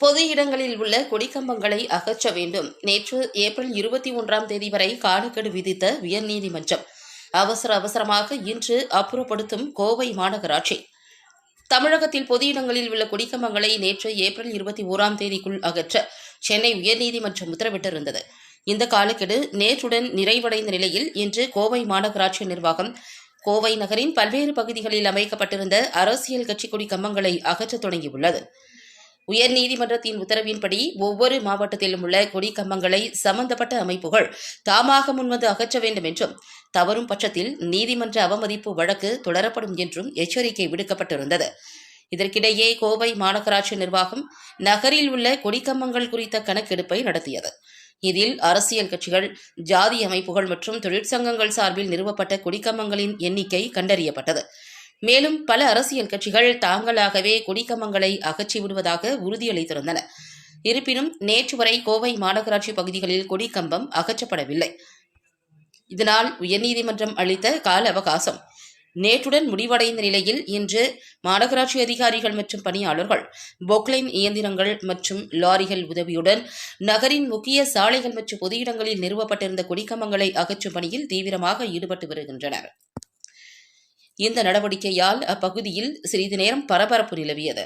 பொது இடங்களில் உள்ள கொடிக்கம்பங்களை அகற்ற வேண்டும். நேற்று ஏப்ரல் 21ஆம் தேதி வரை காலக்கெடு விதித்த உயர்நீதிமன்றம் அவசரமாக இன்று அப்புறப்படுத்தும் கோவை மாநகராட்சி. தமிழகத்தில் பொது இடங்களில் உள்ள கொடிக்கம்பங்களை நேற்று ஏப்ரல் 21ஆம் தேதிக்குள் அகற்ற சென்னை உயர்நீதிமன்றம் உத்தரவிட்டிருந்தது. இந்த காலக்கெடு நேற்றுடன் நிறைவடைந்த நிலையில் இன்று கோவை மாநகராட்சி நிர்வாகம் கோவை நகரின் பல்வேறு பகுதிகளில் அமைக்கப்பட்டிருந்த அரசியல் கட்சி கொடி கம்பங்களை அகற்ற தொடங்கியுள்ளது. உயர்நீதிமன்றத்தின் உத்தரவின்படி ஒவ்வொரு மாவட்டத்திலும் உள்ள கொடி கம்பங்களை சம்பந்தப்பட்ட அமைப்புகள் தாமாக முன்வந்து அகற்ற வேண்டும் என்றும், தவறும் பட்சத்தில் நீதிமன்ற அவமதிப்பு வழக்கு தொடரப்படும் என்றும் எச்சரிக்கை விடுக்கப்பட்டிருந்தது. இதற்கிடையே கோவை மாநகராட்சி நிர்வாகம் நகரில் உள்ள கொடிக்கம்பங்கள் குறித்த கணக்கெடுப்பை நடத்தியது. இதில் அரசியல் கட்சிகள், ஜாதி அமைப்புகள் மற்றும் தொழிற்சங்கங்கள் சார்பில் நிறுவப்பட்ட கொடிக்கம்பங்களின் எண்ணிக்கை கண்டறியப்பட்டது. மேலும் பல அரசியல் கட்சிகள் தாங்களாகவே கொடிக்கம்பங்களை அகற்றி விடுவதாக உறுதியளித்திருந்தன. இருப்பினும் நேற்று வரை கோவை மாநகராட்சி பகுதிகளில் கொடிக்கம்பம் அகற்றப்படவில்லை. இதனால் உயர்நீதிமன்றம் அளித்த கால அவகாசம் நேற்றுடன் முடிவடைந்த நிலையில் இன்று மாநகராட்சி அதிகாரிகள் மற்றும் பணியாளர்கள் பொக்லைன் இயந்திரங்கள் மற்றும் லாரிகள் உதவியுடன் நகரின் முக்கிய சாலைகள் மற்றும் பொது இடங்களில் நிறுவப்பட்டிருந்த கொடிக்கம்பங்களை அகற்றும் பணியில் தீவிரமாக ஈடுபட்டு வருகின்றனர். இந்த நடவடிக்கையால் அப்பகுதியில் சிறிது நேரம் பரபரப்பு நிலவியது.